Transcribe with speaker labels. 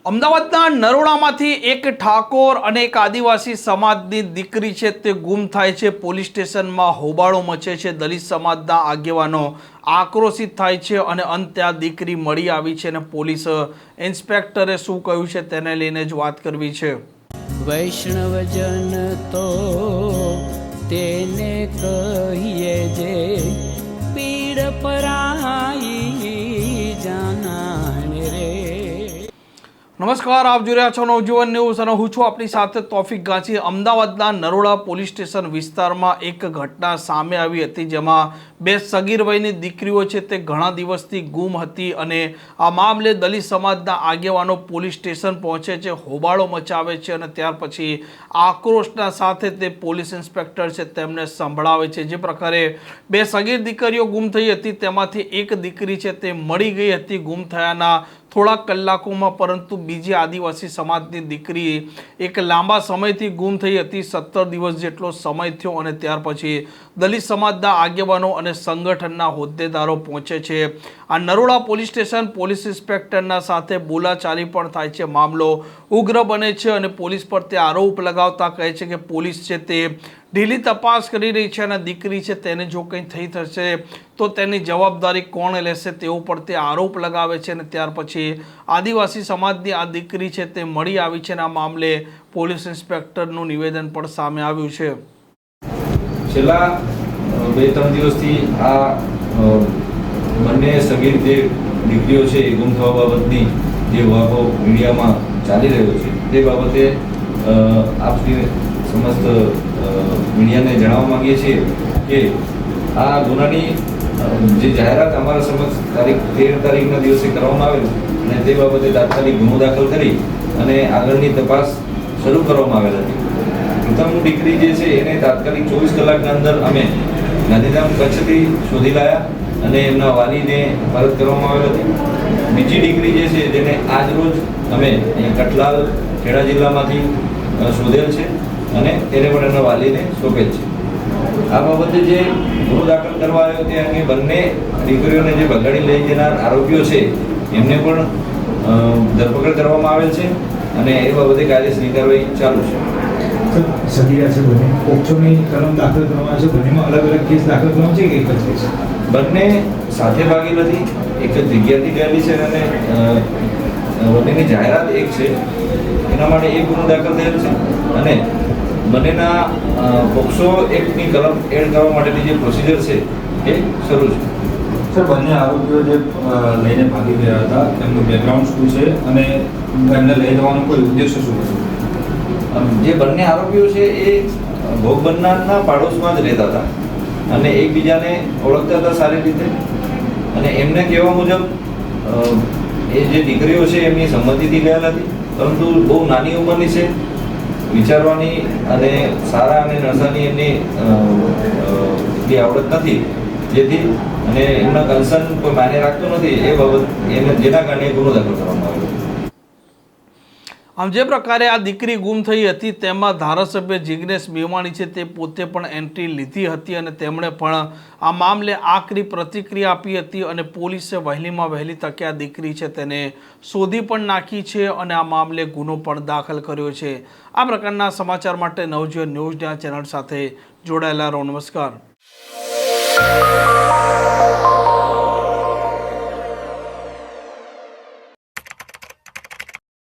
Speaker 1: અમદાવાદના નરોડામાંથી એક ઠાકોર અને એક આદિવાસી સમાજની દીકરી છે તે ગુમ થાય છે। પોલીસ સ્ટેશનમાં હોબાળો મચે છે। દલિત સમાજના આગેવાનો આક્રોશિત થાય છે અને અંતે આ દીકરી મળી આવી છે અને પોલીસ ઇન્સ્પેક્ટરે શું કહ્યું છે તેને લઈને જ વાત કરવી છે।
Speaker 2: વૈષ્ણવજન તો તેને કહીએ જે પીડ પરાઈ જાનાને રે।
Speaker 1: નમસ્કાર, આપ જોઈ રહ્યા છો નવજીવન ન્યૂઝ અને હું છું આપની સાથે તોફિક ગાંચી। અમદાવાદના નરોડા પોલીસ સ્ટેશન વિસ્તારમાં એક ઘટના સામે આવી હતી જેમાં બે સગીર વયની દીકરીઓ છે તે ઘણા દિવસથી ગુમ હતી અને આ મામલે દલિત સમાજના આગેવાનો પોલીસ સ્ટેશન પહોંચે છે, હોબાળો મચાવે છે અને ત્યાર પછી આક્રોશના સાથે તે પોલીસ ઇન્સ્પેક્ટર છે તેમને સંભળાવે છે। જે પ્રકારે બે સગીર દીકરીઓ ગુમ થઈ હતી તેમાંથી એક દીકરી છે તે મળી ગઈ હતી ગુમ થયાના થોડા કલાકોમાં, પરંતુ બીજી આદિવાસી સમાજની દીકરી એક લાંબા સમયથી ગુમ થઈ હતી। 17 દિવસ જેટલો સમય થયો અને ત્યાર પછી દલિત સમાજના આગેવાનો અને સંગઠનના હોદ્દેદારો પહોંચે છે। આ નરોડા પોલીસ સ્ટેશન પોલીસ ઇન્સ્પેક્ટરના સાથે બોલાચાલી પણ થાય છે। મામલો ઉગ્ર બને છે અને પોલીસ પર તે આરોપ લગાવતા કહે છે કે પોલીસ છે તે ઢીલી તપાસ કરી રહી છે અને દીકરી છે તેને જો કંઈ થઈ થશે તો તેની જવાબદારી કોણ લેશે તેવો પર તે આરોપ લગાવે છે અને ત્યાર પછી આદિવાસી સમાજની આ દીકરી છે તે મળી આવી છે અને આ મામલે પોલીસ ઇન્સ્પેક્ટરનું નિવેદન પણ સામે આવ્યું છે।
Speaker 3: છેલ્લા 2-3 દિવસથી આ બંને સગીર જે દીકરીઓ છે એ ગુમ થવા બાબતની જે વાતો મીડિયામાં ચાલી રહ્યો છે તે બાબતે આપની સમસ્ત મીડિયાને જણાવવા માંગીએ છીએ કે આ ગુનાની જે જાહેરાત અમારા સમક્ષ તારીખ 13 તારીખના દિવસે કરવામાં આવેલ અને તે બાબતે તાત્કાલિક ગુનો દાખલ કરી અને આગળની તપાસ શરૂ કરવામાં આવેલ હતી। પ્રથમ દીકરી જે છે એને તાત્કાલિક 24 કલાકના અંદર અમે ગાંધીધામ કચ્છથી શોધી લાયા અને એમના વાલીને પરત કરવામાં આવેલ હતી। બીજી દીકરી જે છે જેને આજ રોજ અમે અહીંયા કઠલાલ ખેડા જિલ્લામાંથી શોધેલ છે અને તેને પણ એમના વાલીને સોંપેલ છે। આ બાબતે જે ગુનો દાખલ કરવા આવ્યો તે અંગે બંને દીકરીઓને જે ભગાડી લઈ જનાર આરોપીઓ છે એમને પણ ધરપકડ કરવામાં આવેલ છે અને એ બાબતે કાયદેસરની કાર્યવાહી ચાલુ છે।
Speaker 4: સગીરા છે બંને પોક્સોની કલમ દાખલ કરવામાં છે, બંનેમાં અલગ અલગ કેસ દાખલ કરવામાં છે કે એક જ કેસ?
Speaker 3: બંને સાથે ભાગેલ હતી, એક જ જગ્યાથી ગયેલી છે અને બંનેની જાહેરાત એક છે, એના માટે એક ગુનો દાખલ થયેલ છે અને બંનેના પોક્સો એક્ટની કલમ એડ કરવા માટેની જે પ્રોસિજર છે એ શરૂ છે।
Speaker 5: સર, બંને આરોપીઓ જે લઈને ભાગી ગયા હતા એમનું બેકગ્રાઉન્ડ શું છે અને એમને લઈ જવાનો કોઈ ઉદ્દેશ્ય શું હતો?
Speaker 3: જે બંને આરોપીઓ છે એ ભોગ બનનારના પાડોશમાં જ રહેતા હતા અને એકબીજાને ઓળખતા હતા સારી રીતે અને એમને કહેવા મુજબ એ જે દીકરીઓ છે એમની સંમતિથી ગયેલા હતી, પરંતુ બહુ નાની ઉંમરની છે, વિચારવાની અને સારા અને નશાની એમની એટલી આવડત નથી, જેથી અને એમના કન્સર્ન કોઈ માન્ય રાખતો નથી એ બાબત એને જેના કારણે ગુનો દાખલ કરવામાં આવ્યો।
Speaker 1: આમ જે પ્રકારે આ દીકરી ગુમ થઈ હતી તેમાં ધારાસભ્ય જિગ્નેશ મેવાણી છે તે પોતે પણ એન્ટ્રી લીધી હતી અને તેમણે પણ આ મામલે આકરી પ્રતિક્રિયા આપી હતી અને પોલીસે વહેલીમાં વહેલી તકે આ દીકરી છે તેને શોધી પણ નાખી છે અને આ મામલે ગુનો પણ દાખલ કર્યો છે। આ પ્રકારના સમાચાર માટે નવજીવન ન્યૂઝના ચેનલ સાથે જોડાયેલા રહો। નમસ્કાર।